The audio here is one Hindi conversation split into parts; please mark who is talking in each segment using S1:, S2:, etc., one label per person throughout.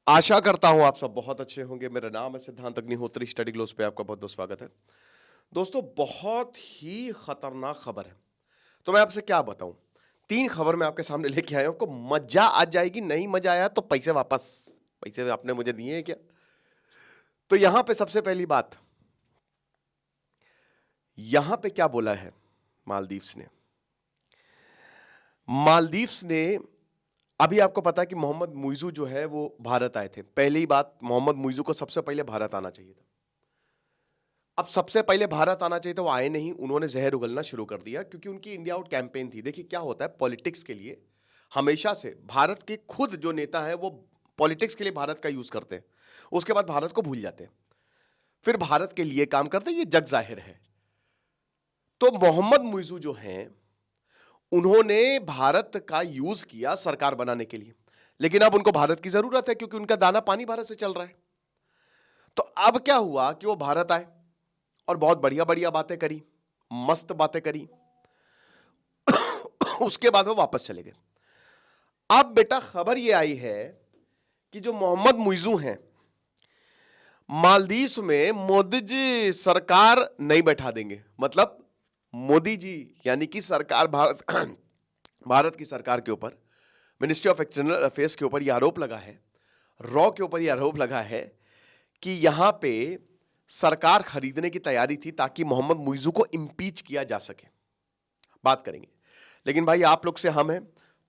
S1: आशा करता हूं आप सब बहुत अच्छे होंगे। मेरा नाम है सिद्धांत अग्निहोत्री। स्टडी ग्लोस पे आपका बहुत बहुत स्वागत है। दोस्तों, बहुत ही खतरनाक खबर है। तो मैं आपसे क्या बताऊं, तीन खबर मैं आपके सामने लेके आया हूं। आपको मजा आ जाएगी, नहीं मजा आया तो पैसे वापस। पैसे आपने मुझे दिए हैं क्या? तो यहां पे सबसे पहली बात, यहां पे क्या बोला है मालदीव्स ने। मालदीव्स ने, अभी आपको पता है कि मोहम्मद मुइजू जो है वो भारत आए थे। पहली बात, मोहम्मद मुइजू को सबसे पहले भारत आना चाहिए था। अब सबसे पहले भारत आना चाहिए तो वो आए नहीं, उन्होंने जहर उगलना शुरू कर दिया क्योंकि उनकी इंडिया आउट कैंपेन थी। देखिए क्या होता है पॉलिटिक्स के लिए, हमेशा से भारत के खुद जो नेता है वो पॉलिटिक्स के लिए भारत का यूज करते हैं, उसके बाद भारत को भूल जाते हैं, फिर भारत के लिए काम करते हैं, ये जग जाहिर है। तो मोहम्मद मुइजू जो हैं, उन्होंने भारत का यूज किया सरकार बनाने के लिए, लेकिन अब उनको भारत की जरूरत है क्योंकि उनका दाना पानी भारत से चल रहा है। तो अब क्या हुआ कि वो भारत आए और बहुत बढ़िया बढ़िया बातें करी, मस्त बातें करी। उसके बाद वो वापस चले गए। अब बेटा खबर ये आई है कि जो मोहम्मद मुइजू हैं, मालदीव्स में मोदी जी सरकार नहीं बैठा देंगे। मतलब मोदी जी यानी कि सरकार, भारत भारत की सरकार के ऊपर, मिनिस्ट्री ऑफ एक्सटर्नल अफेयर्स के ऊपर यह आरोप लगा है, रॉ के ऊपर यह आरोप लगा है कि यहां पे सरकार खरीदने की तैयारी थी ताकि मोहम्मद मुइजू को इंपीच किया जा सके। बात करेंगे, लेकिन भाई आप लोग से हम हैं,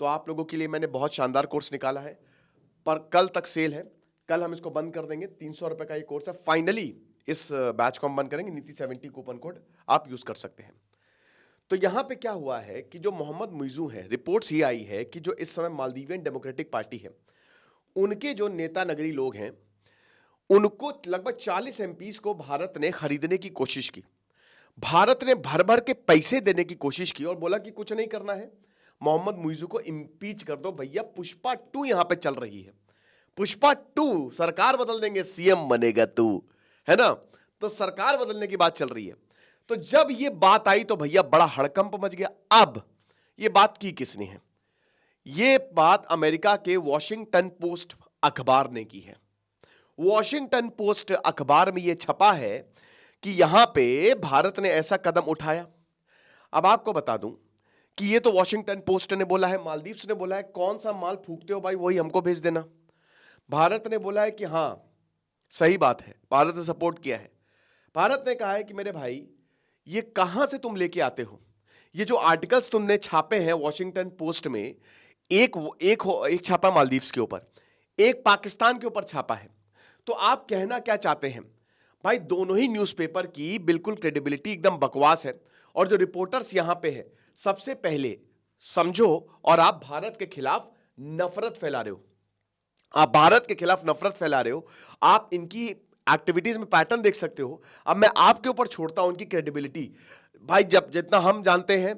S1: तो आप लोगों के लिए मैंने बहुत शानदार कोर्स निकाला है, पर कल तक सेल है। कल हम इसको बंद कर देंगे। 300 रुपए का ये कोर्स है। फाइनली इस बैच को हम बंद करेंगे। नीति 70 कूपन कोड आप यूज कर सकते हैं। तो यहां पे क्या हुआ है कि जो मोहम्मद मुइजू है, रिपोर्ट्स ये आई है कि जो इस समय मालदीवियन डेमोक्रेटिक पार्टी है, उनके जो नेता नगरी लोग हैं, उनको लगभग 40 एमपीज को भारत ने खरीदने की कोशिश की। भारत ने भर भर के पैसे देने की कोशिश की और बोला कि कुछ नहीं करना है, मोहम्मद मुइजू को इंपीच कर दो भैया, पुष्पा 2 यहां पे चल रही है। पुष्पा 2, सरकार बदल देंगे, सीएम बनेगा तू, है ना? तो सरकार बदलने की बात चल रही है। तो जब ये बात आई तो भैया बड़ा हड़कंप मच गया। अब ये बात की किसने है? ये बात अमेरिका के वॉशिंगटन पोस्ट अखबार ने की है। वॉशिंगटन पोस्ट अखबार में यह छपा है कि यहां पे भारत ने ऐसा कदम उठाया। अब आपको बता दूं कि ये तो वॉशिंगटन पोस्ट ने बोला है, मालदीव्स ने बोला है, कौन सा माल फूकते हो भाई वही हमको भेज देना। भारत ने बोला है कि हां सही बात है, भारत ने सपोर्ट किया है। भारत ने कहा है कि मेरे भाई ये कहां से तुम लेके आते हो? ये जो आर्टिकल्स तुमने छापे हैं वॉशिंगटन पोस्ट में, एक एक एक छापा मालदीव्स के ऊपर, एक पाकिस्तान के ऊपर छापा है। तो आप कहना क्या चाहते हैं? भाई दोनों ही न्यूज़पेपर की बिल्कुल क्रेडिबिलिटी एकदम बकवास है। और जो रिपोर्टर्स यहां पे है, सबसे पहले समझो, और आप भारत के खिलाफ नफरत फैला रहे हो। आप भारत के खिलाफ नफरत फैला रहे हो। आप इनकी एक्टिविटीज में पैटर्न देख सकते हो। अब मैं आपके ऊपर छोड़ता हूं इनकी क्रेडिबिलिटी। भाई जब जितना हम जानते हैं,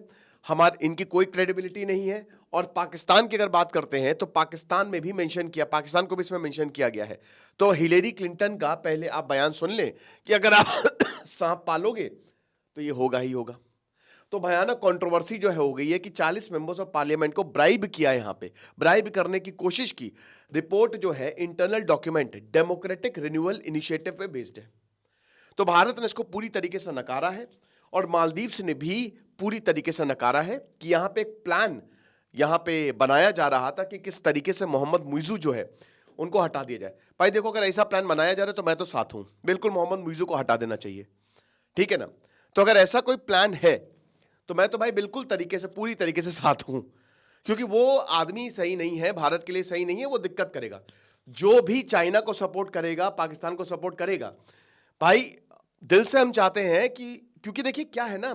S1: हमारे इनकी कोई क्रेडिबिलिटी नहीं है। और पाकिस्तान की अगर बात करते हैं तो पाकिस्तान में भी मेंशन किया, पाकिस्तान को भी इसमें मेंशन किया गया है। तो हिलेरी क्लिंटन का पहले आप बयान सुन लें कि अगर आप सांप पालोगे तो ये होगा ही होगा। तो भयानक कंट्रोवर्सी जो है हो गई है कि 40 मेंबर्स ऑफ पार्लियामेंट को ब्राइब किया, यहां पे ब्राइब करने की कोशिश की। रिपोर्ट जो है internal document democratic renewal initiative पे बेस्ड है। तो भारत ने इसको पूरी तरीके से नकारा है और मालदीव्स ने भी पूरी तरीके से नकारा है कि यहां पे एक प्लान यहां पे बनाया जा रहा था कि किस तरीके से मोहम्मद मुइजू जो है उनको हटा दिया जाए। भाई देखो, अगर ऐसा प्लान बनाया जा रहा है तो मैं तो साथ हूं, बिल्कुल मोहम्मद मुइजू को हटा देना चाहिए, ठीक है ना? तो अगर ऐसा कोई प्लान है तो मैं तो भाई बिल्कुल तरीके से, पूरी तरीके से साथ हूं, क्योंकि वो आदमी सही नहीं है, भारत के लिए सही नहीं है, वो दिक्कत करेगा। जो भी चाइना को सपोर्ट करेगा, पाकिस्तान को सपोर्ट करेगा, भाई दिल से हम चाहते हैं कि, क्योंकि देखिए क्या है ना,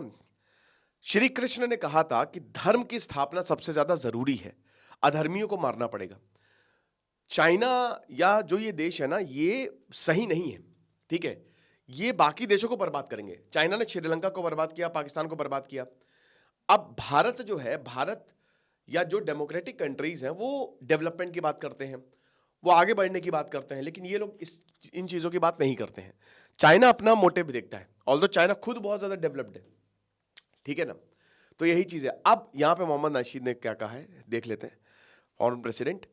S1: श्री कृष्ण ने कहा था कि धर्म की स्थापना सबसे ज्यादा जरूरी है, अधर्मियों को मारना पड़ेगा। चाइना या जो ये देश है ना, ये सही नहीं है, ठीक है? ये बाकी देशों को बर्बाद करेंगे। चाइना ने श्रीलंका को बर्बाद किया, पाकिस्तान को बर्बाद किया। अब भारत जो है, भारत या जो डेमोक्रेटिक कंट्रीज हैं वो डेवलपमेंट की बात करते हैं, वो आगे बढ़ने की बात करते हैं, लेकिन ये लोग इन चीजों की बात नहीं करते हैं। चाइना अपना मोटिव देखता है, ऑल्दो चाइना खुद बहुत ज्यादा डेवलप्ड है, ठीक है ना? तो यही चीज है। अब यहां पे मोहम्मद नाशीद ने क्या कहा है देख लेते हैं, फॉरेन प्रेसिडेंट,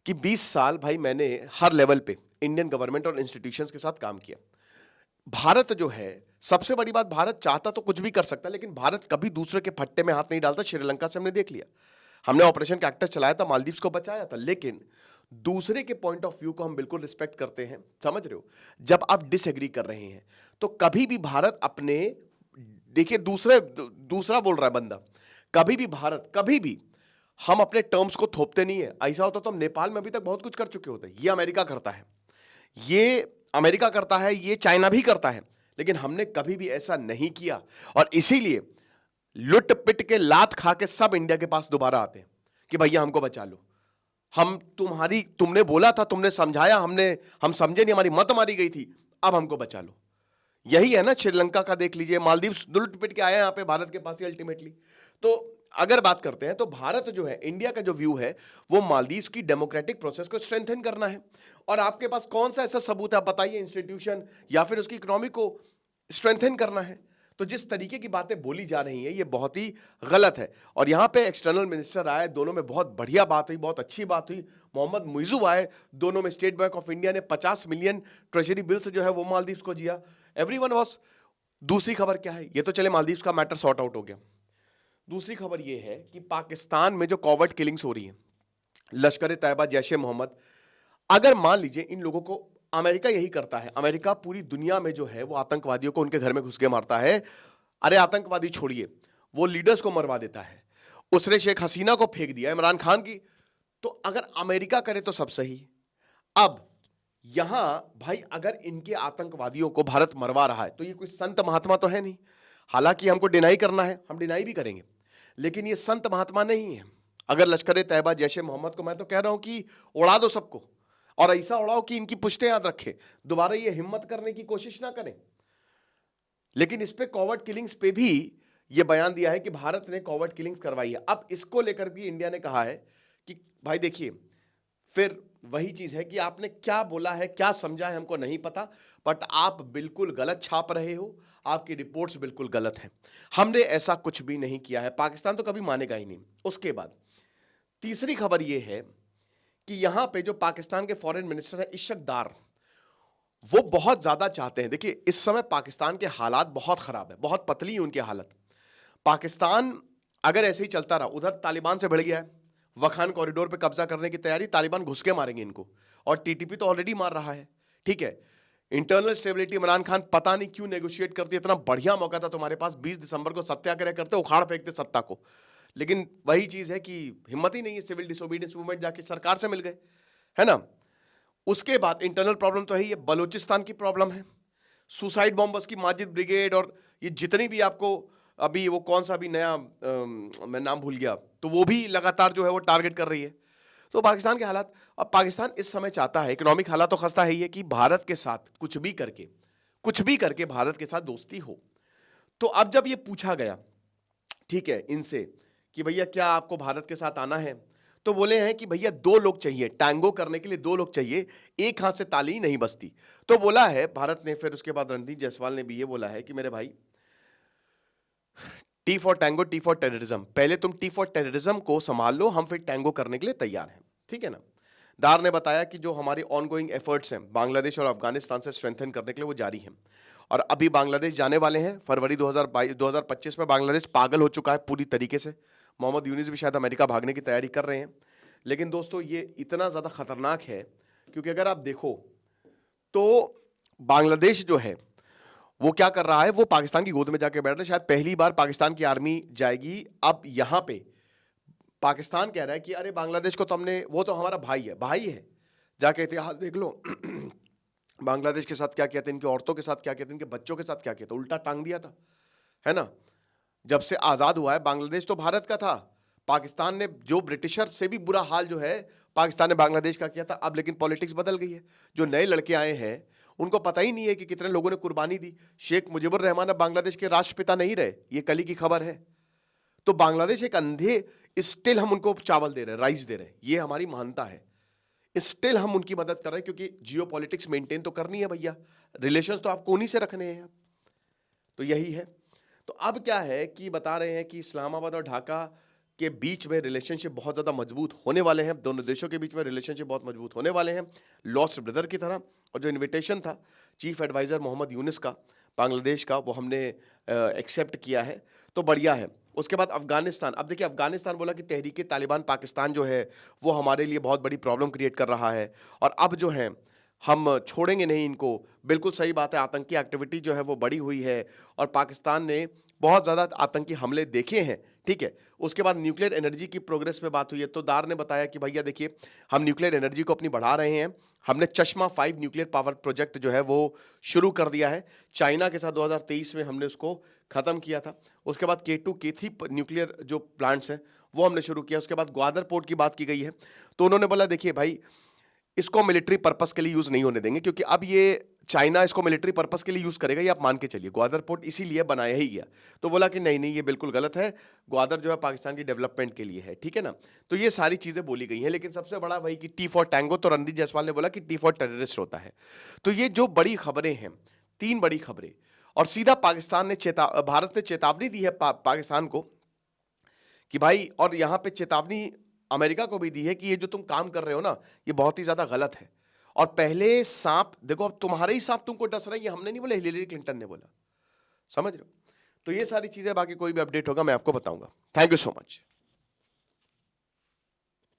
S1: कि 20 साल भाई मैंने हर लेवल पे इंडियन गवर्नमेंट और इंस्टीट्यूशंस के साथ काम किया। भारत जो है, सबसे बड़ी बात, भारत चाहता तो कुछ भी कर सकता, लेकिन भारत कभी दूसरे के फट्टे में हाथ नहीं डालता। श्रीलंका से हमने देख लिया, हमने ऑपरेशन कैक्टस चलाया था, मालदीव्स को बचाया था, लेकिन दूसरे के पॉइंट ऑफ व्यू को हम बिल्कुल रिस्पेक्ट करते हैं। समझ रहे हो? जब आप डिसएग्री कर रहे हैं तो कभी भी भारत अपने, देखिए दूसरा बोल रहा है बंदा, कभी भी भारत, कभी भी हम अपने टर्म्स को थोपते नहीं है। ऐसा होता तो हम नेपाल में अभी तक बहुत कुछ कर चुके होते। ये अमेरिका करता है, ये अमेरिका करता है, ये चाइना भी करता है, लेकिन हमने कभी भी ऐसा नहीं किया। और इसीलिए लुट पिट के लात खा के सब इंडिया के पास दोबारा आते हैं कि भैया हमको बचा लो। हम तुमने बोला था, तुमने समझाया, हम समझे नहीं, हमारी मत मारी गई थी, अब हमको बचा लो। यही है ना श्रीलंका का, देख लीजिए, मालदीव्स लुट पिट के आया यहां पे भारत के पास ही अल्टीमेटली। तो अगर बात करते हैं तो भारत जो है, इंडिया का जो व्यू है वो मालदीव्स की डेमोक्रेटिक प्रोसेस को स्ट्रेंथन करना है। और आपके पास कौन सा ऐसा सबूत है, बताइए, इंस्टीट्यूशन या फिर उसकी इकोनॉमी को स्ट्रेंथन करना है। तो जिस तरीके की बातें बोली जा रही हैं ये बहुत ही गलत है। और यहां पे एक्सटर्नल मिनिस्टर आए, दोनों में बहुत बढ़िया बात हुई, बहुत अच्छी बात हुई। मोहम्मद मुइजू आए, दोनों में स्टेट बैंक ऑफ इंडिया ने 50 मिलियन ट्रेजरी बिल्स जो है वो मालदीव्स को दिया। Everyone was. दूसरी खबर क्या है, ये तो चले मालदीव्स का मैटर सॉर्ट आउट हो गया। दूसरी खबर ये है कि पाकिस्तान में जो कॉवर्ट किलिंग्स हो रही हैं, लश्कर ए तैयबा, जैश ए मोहम्मद, अगर मान लीजिए इन लोगों को, अमेरिका यही करता है, अमेरिका पूरी दुनिया में जो है वो आतंकवादियों को उनके घर में घुस के मारता है। अरे आतंकवादी छोड़िए, वो लीडर्स को मरवा देता है। उसने शेख हसीना को फेंक दिया, इमरान खान की। तो अगर अमेरिका करे तो सब सही। अब यहां भाई अगर इनके आतंकवादियों को भारत मरवा रहा है तो ये कोई संत महात्मा तो है नहीं। हालांकि हमको डिनाई करना है, हम डिनाई भी करेंगे, लेकिन ये संत महात्मा नहीं है। अगर लश्कर ए तैयबा, जैश ए मोहम्मद को, मैं तो कह रहा हूं कि उड़ा दो सबको, और ऐसा उड़ाओ कि इनकी पुश्तें याद रखे, दोबारा ये हिम्मत करने की कोशिश ना करें। लेकिन इस पे कॉवर्ट किलिंग्स पे भी ये बयान दिया है कि भारत ने कॉवर्ट किलिंग्स करवाई है। अब इसको लेकर भी इंडिया ने कहा है कि भाई देखिए, फिर वही चीज है कि आपने क्या बोला है, क्या समझा है, हमको नहीं पता, बट आप बिल्कुल गलत छाप रहे हो, आपकी रिपोर्ट्स बिल्कुल गलत हैं। हमने ऐसा कुछ भी नहीं किया है। पाकिस्तान तो कभी मानेगा ही नहीं। उसके बाद तीसरी खबर यह है कि यहां पे जो पाकिस्तान के फॉरेन मिनिस्टर है इशक दार, वो बहुत ज्यादा चाहते हैं। देखिए इस समय पाकिस्तान के हालात बहुत खराब है, बहुत पतली है उनकी हालत। पाकिस्तान अगर ऐसे ही चलता रहा, उधर तालिबान से भिड़ गया है, वखान कॉरिडोर पे कब्जा करने की तैयारी, तालिबान घुस के मारेंगे इनको, और टीटीपी तो ऑलरेडी मार रहा है। ठीक है, इंटरनल स्टेबिलिटी, इमरान खान पता नहीं क्यों नेगोशिएट करती, इतना बढ़िया मौका था तुम्हारे पास, 20 दिसंबर को सत्याग्रह करते, उखाड़ फेंकते सत्ता को, लेकिन वही चीज है कि हिम्मत ही नहीं है। सिविल डिसोबीडियंस मूवमेंट जाके सरकार से मिल गए, है ना। उसके बाद इंटरनल प्रॉब्लम तो है, ये बलूचिस्तान की प्रॉब्लम है, सुसाइड बॉम्बर्स की माजिद ब्रिगेड, और ये जितनी भी आपको अभी वो कौन सा भी नया मैं नाम भूल गया, तो वो भी लगातार जो है वो टारगेट कर रही है। तो पाकिस्तान के हालात, और पाकिस्तान इस समय चाहता है, इकोनॉमिक हालात तो खस्ता है ही है, कि भारत के साथ कुछ भी करके भारत के साथ दोस्ती हो। तो अब जब ये पूछा गया, ठीक है, इनसे कि भैया क्या आपको भारत के साथ आना है, तो बोले हैं कि भैया 2 लोग चाहिए, टैंगो करने के लिए 2 लोग चाहिए, एक हाथ से ताली नहीं बजती। तो बोला है भारत ने, फिर उसके बाद रणदीप जायसवाल ने भी ये बोला है कि मेरे भाई, T for tango, T for terrorism, पहले तुम टी फॉर टेररिज्म को संभाल लो, हम फिर टैंगो करने के लिए तैयार हैं। ठीक है ना। दार ने बताया कि जो हमारी ऑनगोइंग एफर्ट्स हैं बांग्लादेश और अफगानिस्तान से स्ट्रेंथन करने के लिए वो जारी हैं, और अभी बांग्लादेश जाने वाले हैं फरवरी 2025 में। बांग्लादेश पागल हो चुका है पूरी तरीके से। मोहम्मद यूनिस भी शायद अमेरिका भागने की तैयारी कर रहे हैं। लेकिन दोस्तों ये इतना ज़्यादा खतरनाक है, क्योंकि अगर आप देखो तो बांग्लादेश जो है वो क्या कर रहा है, वो पाकिस्तान की गोद में जाके बैठ रहा है। शायद पहली बार पाकिस्तान की आर्मी जाएगी। अब यहां पे पाकिस्तान कह रहा है कि अरे बांग्लादेश को तो हमने, वो तो हमारा भाई है, जाके इतिहास देख लो बांग्लादेश के साथ क्या किया था, इनकी औरतों के साथ क्या किया था, इनके बच्चों के साथ क्या किया था, उल्टा टांग दिया था, है ना। जब से आजाद हुआ है बांग्लादेश तो भारत का था, पाकिस्तान ने जो ब्रिटिशर से भी बुरा हाल जो है पाकिस्तान ने बांग्लादेश का किया था। अब लेकिन पॉलिटिक्स बदल गई है। जो नए लड़के आए हैं उनको पता ही नहीं है कि कितने लोगों ने कुर्बानी दी। शेख मुजीबुर रहमान अब बांग्लादेश के राष्ट्रपिता नहीं रहे, ये कल ही की खबर है। तो बांग्लादेश एक अंधे, स्टिल हम उनको चावल दे रहे हैं, राइस दे रहे हैं, ये हमारी महानता है। स्टिल हम उनकी मदद कर रहे हैं, क्योंकि जियो पॉलिटिक्स मेंटेन तो करनी है भैया, रिलेशंस तो आपको उन्हीं से रखने हैं। तो यही है। तो अब क्या है कि बता रहे हैं कि इस्लामाबाद और ढाका के बीच में रिलेशनशिप बहुत ज़्यादा मजबूत होने वाले हैं, दोनों देशों के बीच में रिलेशनशिप बहुत मजबूत होने वाले हैं, लॉस्ट ब्रदर की तरह। और जो इनविटेशन था चीफ एडवाइज़र मोहम्मद यूनिस का बांग्लादेश का, वो हमने एक्सेप्ट किया है, तो बढ़िया है। उसके बाद अफगानिस्तान, अब देखिए अफगानिस्तान बोला कि तहरीक तालिबान पाकिस्तान जो है वो हमारे लिए बहुत बड़ी प्रॉब्लम क्रिएट कर रहा है और अब जो है हम छोड़ेंगे नहीं इनको। बिल्कुल सही बात है, आतंकी एक्टिविटी जो है वो बढ़ी हुई है और पाकिस्तान ने बहुत ज़्यादा आतंकी हमले देखे हैं, ठीक है। उसके बाद न्यूक्लियर एनर्जी की प्रोग्रेस पे बात हुई है, तो दार ने बताया कि भैया देखिए हम न्यूक्लियर एनर्जी को अपनी बढ़ा रहे हैं, हमने चश्मा 5 न्यूक्लियर पावर प्रोजेक्ट जो है वो शुरू कर दिया है, चाइना के साथ 2023 में हमने उसको खत्म किया था। उसके बाद K2 K3 न्यूक्लियर जो प्लांट्स हैं वो हमने शुरू किया। उसके बाद ग्वादर पोर्ट की बात की गई है, तो उन्होंने बोला देखिए भाई इसको मिलिट्री पर्पस के लिए यूज नहीं होने देंगे, क्योंकि अब ये चाइना इसको मिलिट्री पर्पस के लिए यूज करेगा, ये आप मान के चलिए। ग्वादर पोर्ट इसीलिए बनाया ही गया, तो बोला कि नहीं नहीं ये बिल्कुल गलत है, ग्वादर जो है पाकिस्तान की डेवलपमेंट के लिए है, ठीक है ना। तो ये सारी चीजें बोली गई हैं, लेकिन सबसे बड़ा वही कि टी फॉर टैंगो, तो रणदीप जायसवाल ने बोला कि टी फॉर टेररिस्ट होता है। तो ये जो बड़ी खबरें हैं, 3 बड़ी खबरें, और सीधा पाकिस्तान ने भारत ने चेतावनी दी है पाकिस्तान को कि भाई, और यहां पे चेतावनी अमेरिका को भी दी है कि ये जो तुम काम कर रहे हो ना ये बहुत ही ज्यादा गलत है। और पहले सांप देखो, अब तुम्हारे ही सांप तुमको डस रहे हैं, ये हमने नहीं बोला, हिलेरी क्लिंटन ने बोला, समझ रहे हो। तो ये सारी चीजें, बाकी कोई भी अपडेट होगा मैं आपको बताऊंगा। Thank you so much.